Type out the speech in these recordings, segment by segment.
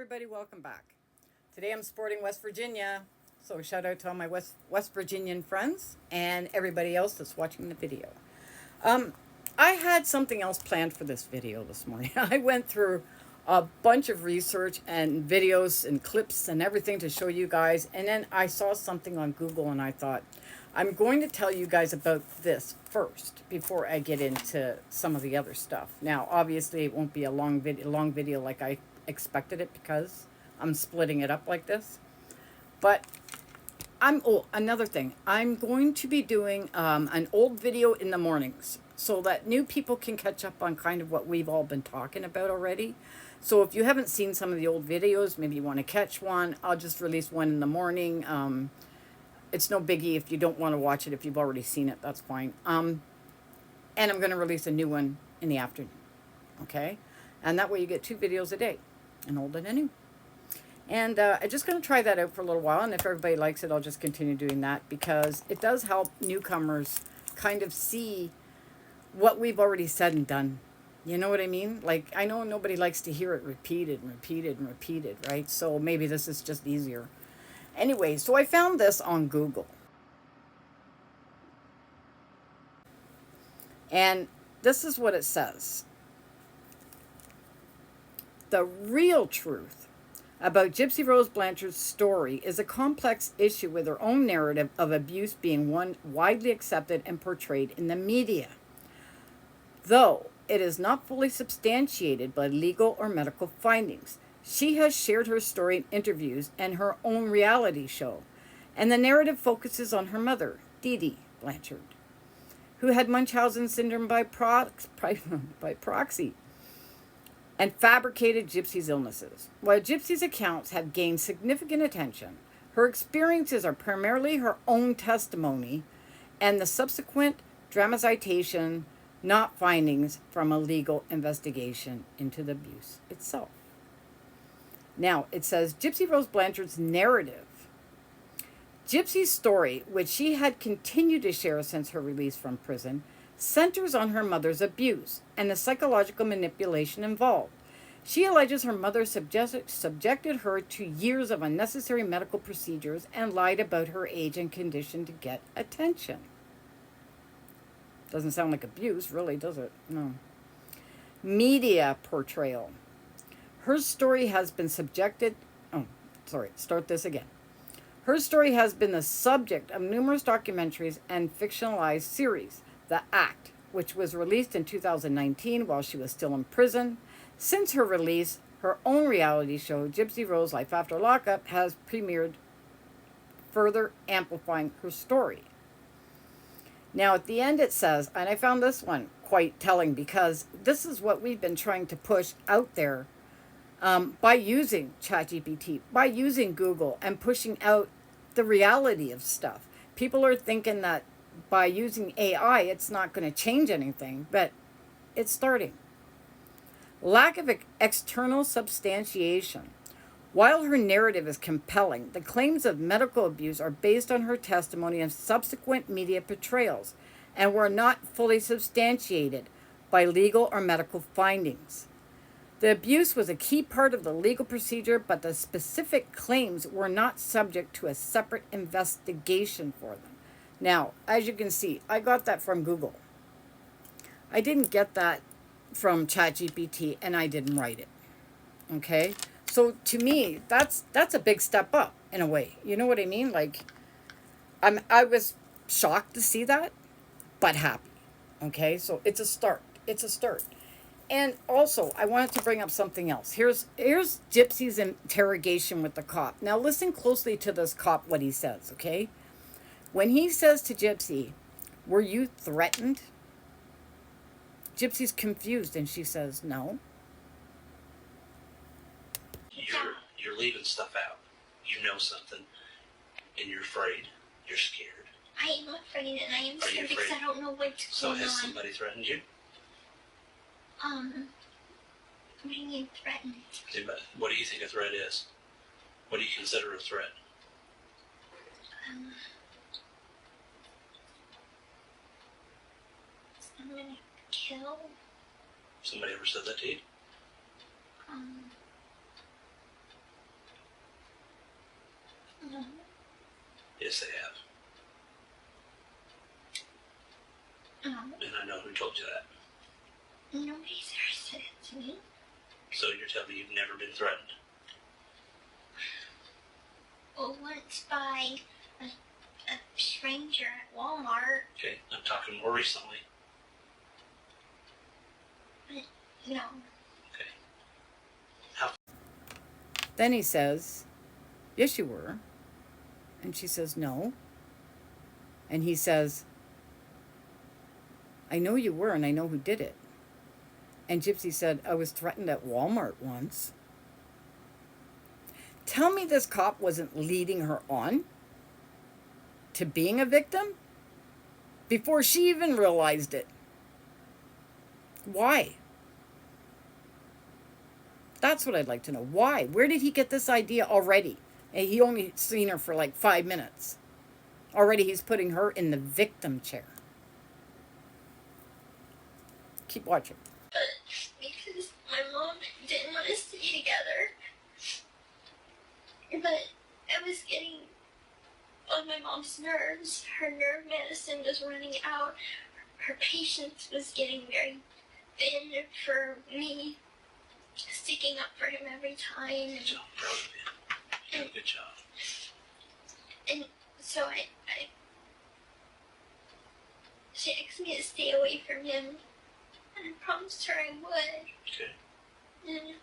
everybody, welcome back. Today I'm sporting West Virginia, so shout out to all my West Virginian friends and everybody else that's watching the video. I had something else planned for this video this morning. I went through a bunch of research and videos and clips and everything to show you guys, and then I saw something on Google and I thought, I'm going to tell you guys about this first before I get into some of the other stuff. Now, obviously, it won't be a long video like I expected it because I'm splitting it up like this. But another thing, I'm going to be doing an old video in the mornings so that new people can catch up on kind of what we've all been talking about already. So if you haven't seen some of the old videos, maybe you want to catch one, I'll just release one in the morning. It's no biggie if you don't want to watch it. If you've already seen it, that's fine. And I'm going to release a new one in the afternoon. Okay? And that way you get 2 videos a day, an old and a new. And I'm just going to try that out for a little while. And if everybody likes it, I'll just continue doing that because it does help newcomers kind of see what we've already said and done. You know what I mean? Like, I know nobody likes to hear it repeated and repeated and repeated, right? So maybe this is just easier. Anyway, so I found this on Google. And this is what it says. The real truth about Gypsyrose Blanchard's story is a complex issue with her own narrative of abuse being one widely accepted and portrayed in the media. Though it is not fully substantiated by legal or medical findings, she has shared her story in interviews and her own reality show, and the narrative focuses on her mother, Dee Dee Blanchard, who had Munchausen syndrome by proxy and fabricated Gypsy's illnesses. While Gypsy's accounts have gained significant attention, her experiences are primarily her own testimony and the subsequent dramatization, not findings from a legal investigation into the abuse itself. Now, it says Gypsyrose Blanchard's narrative. Gypsy's story, which she had continued to share since her release from prison, centers on her mother's abuse and the psychological manipulation involved. She alleges her mother subjected her to years of unnecessary medical procedures and lied about her age and condition to get attention. Doesn't sound like abuse, really, does it? No. Media portrayal. Her story has been Her story has been the subject of numerous documentaries and fictionalized series. The Act, which was released in 2019 while she was still in prison. Since her release, her own reality show, Gypsyrose Life After Lockup, has premiered, further amplifying her story. Now, at the end it says, and I found this one quite telling because this is what we've been trying to push out there by using ChatGPT, by using Google and pushing out the reality of stuff. People are thinking that by using AI, it's not going to change anything, but it's starting. Lack of external substantiation. While her narrative is compelling, the claims of medical abuse are based on her testimony and subsequent media portrayals and were not fully substantiated by legal or medical findings. The abuse was a key part of the legal procedure, but the specific claims were not subject to a separate investigation for them. Now, as you can see, I got that from Google. I didn't get that from ChatGPT, and I didn't write it. Okay? So to me, that's a big step up in a way. You know what I mean? Like, I was shocked to see that, but happy. Okay? So it's a start. It's a start. And also, I wanted to bring up something else. Here's Gypsy's interrogation with the cop. Now listen closely to this cop, what he says, okay? When he says to Gypsy, "Were you threatened?" Gypsy's confused and she says, "No." You're leaving stuff out. You know something, and you're afraid. You're scared. I am afraid, and I am scared because I don't know what's So going on. has somebody threatened you? What do you mean threatened? What do you think a threat is? What do you consider a threat? I'm gonna kill. Somebody ever said that to you? Yes, they have. And I know who told you that. Nobody's ever said it to me. So you're telling me you've never been threatened? Well, once by a stranger at Walmart. Okay, I'm talking more recently. But no. Okay. How? Then he says, yes, you were. And she says, no. And he says, I know you were, and I know who did it. And Gypsy said, I was threatened at Walmart once. Tell me this cop wasn't leading her on to being a victim before she even realized it. Why? That's what I'd like to know. Why? Where did he get this idea already? And he only seen her for like 5 minutes. Already he's putting her in the victim chair. Keep watching. But because my mom didn't want us to stay together. But I was getting on my mom's nerves. Her nerve medicine was running out. Her patience was getting very thin for me. Sticking up for him every time. Good job, proud of you. You did a good job. And so she asked me to stay away from him. And I promised her I would. Okay. And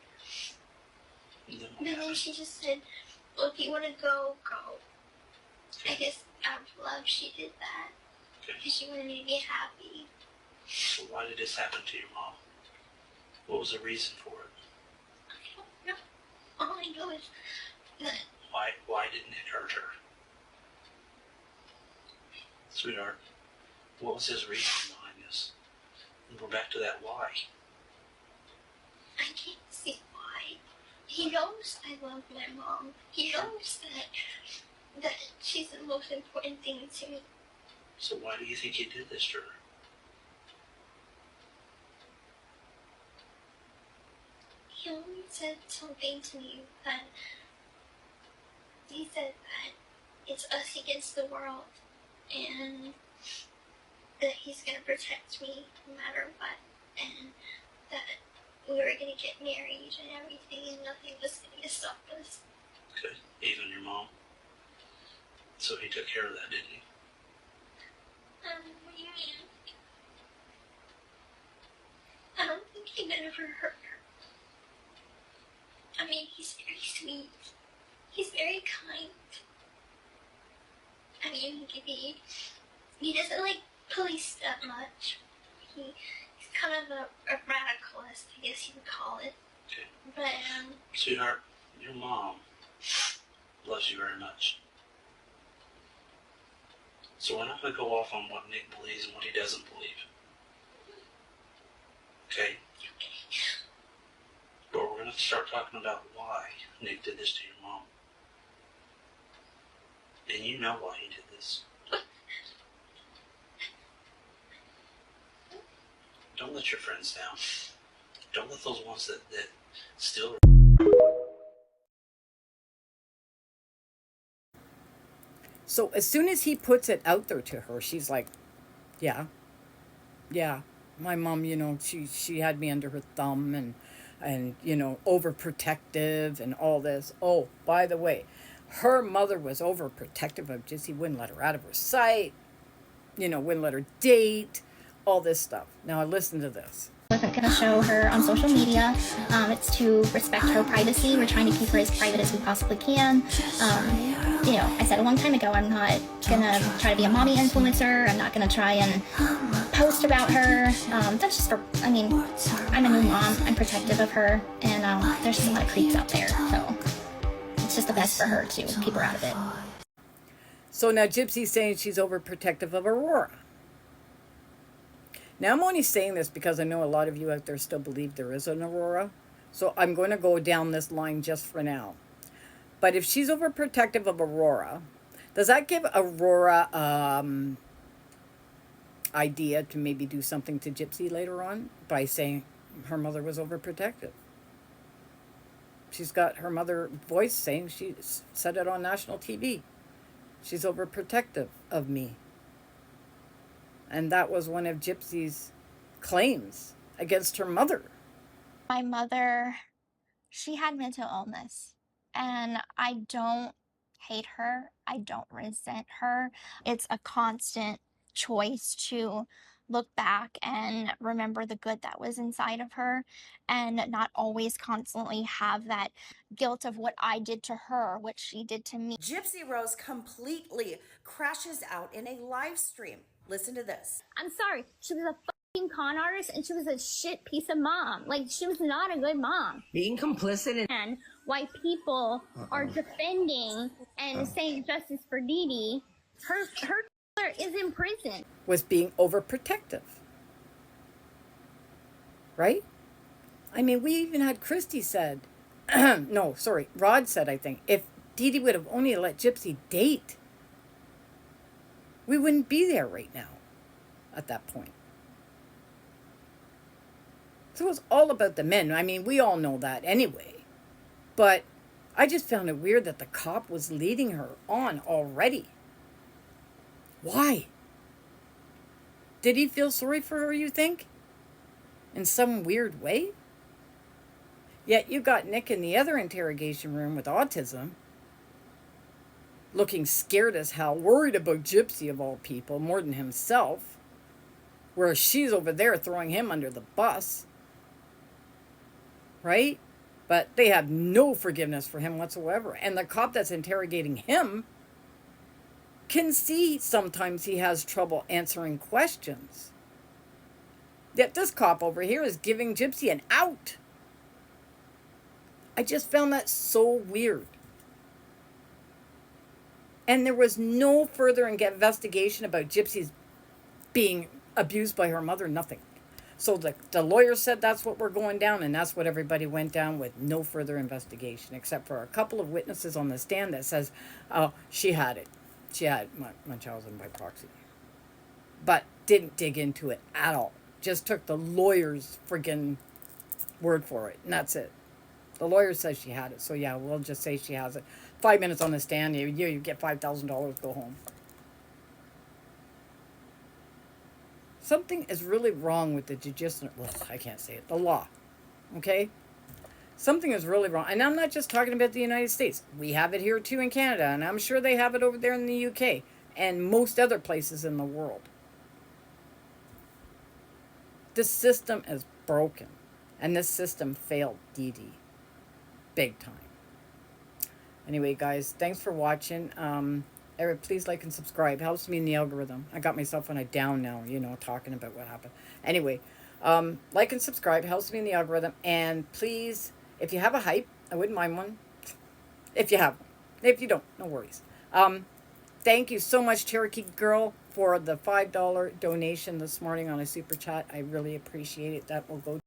And but then she just said, well, if you want to go, go. I guess out of love she did that. Okay. Because she wanted me to be happy. So why did this happen to your mom? What was the reason for it? I don't know. All I know is that Why didn't it hurt her? Sweetheart, what was his reason behind this? And we're back to that why. I can't see why. He knows I love my mom. He knows that she's the most important thing to me. So why do you think he did this to her? He only said something to me that he said that it's us against the world and that he's going to protect me no matter what and that we were going to get married and everything and nothing was going to stop us. Okay, even your mom? So he took care of that, didn't he? What do you mean? I don't think he would ever hurt her. I mean, he's very sweet. He's very kind. I mean, he doesn't like police that much. He's kind of a radicalist, I guess you would call it. Okay. But, Sweetheart, your mom loves you very much. So we're not going to go off on what Nick believes and what he doesn't believe. Okay? But we're going to start talking about why Nick did this to your mom. And you know why he did this. Don't let your friends down. Don't let those ones that still... So as soon as he puts it out there to her, she's like, yeah, my mom, she had me under her thumb and overprotective and all this. Oh, by the way, her mother was overprotective of Gypsy, wouldn't let her out of her sight, wouldn't let her date, all this stuff. Now listen to this. Wasn't going to show her on social media. It's to respect her privacy. We're trying to keep her as private as we possibly can. I said a long time ago, I'm not going to try to be a mommy influencer. I'm not going to try and post about her. That's just I'm a new mom. I'm protective of her. And there's just a lot of creeps out there. So it's just the best for her to keep her out of it. So now Gypsy's saying she's overprotective of Aurora. Now, I'm only saying this because I know a lot of you out there still believe there is an Aurora. So I'm going to go down this line just for now. But if she's overprotective of Aurora, does that give Aurora idea to maybe do something to Gypsy later on by saying her mother was overprotective? She's got her mother voice saying she said it on national TV. She's overprotective of me. And that was one of Gypsy's claims against her mother. My mother, she had mental illness, and I don't hate her. I don't resent her. It's a constant choice to look back and remember the good that was inside of her and not always constantly have that guilt of what I did to her, what she did to me. Gypsyrose completely crashes out in a live stream. Listen to this. I'm sorry, she was a fucking con artist and she was a shit piece of mom. Like, she was not a good mom. Being complicit in And why people are defending and saying justice for Dee Dee, her is in prison. Was being overprotective. Right? I mean, we even had Christy said, no, sorry, Rod said, I think, if Dee Dee would have only let Gypsy date, we wouldn't be there right now at that point. So it was all about the men. I mean, we all know that anyway. But I just found it weird that the cop was leading her on already. Why? Did he feel sorry for her, you think? In some weird way? Yet you got Nick in the other interrogation room with autism, looking scared as hell, worried about Gypsy of all people, more than himself, whereas she's over there throwing him under the bus. Right? But they have no forgiveness for him whatsoever. And the cop that's interrogating him can see sometimes he has trouble answering questions. Yet this cop over here is giving Gypsy an out. I just found that so weird. And there was no further investigation about Gypsy's being abused by her mother, nothing. So the lawyer said that's what we're going down, and that's what everybody went down with, no further investigation, except for a couple of witnesses on the stand that says, oh, she had it. She had Munchausen by proxy. But didn't dig into it at all. Just took the lawyer's friggin' word for it, and that's it. The lawyer says she had it, so yeah, we'll just say she has it. 5 minutes on the stand, you get $5,000, go home. Something is really wrong with the judicial, I can't say it, the law, okay? Something is really wrong. And I'm not just talking about the United States. We have it here too in Canada, and I'm sure they have it over there in the UK and most other places in the world. This system is broken, and this system failed Dee Dee big time. Anyway, guys, thanks for watching. Please like and subscribe. Helps me in the algorithm. I got myself on a down now, talking about what happened. Anyway, like and subscribe. Helps me in the algorithm. And please, if you have a hype, I wouldn't mind one. If you have one. If you don't, no worries. Thank you so much, Cherokee Girl, for the $5 donation this morning on a super chat. I really appreciate it. That will go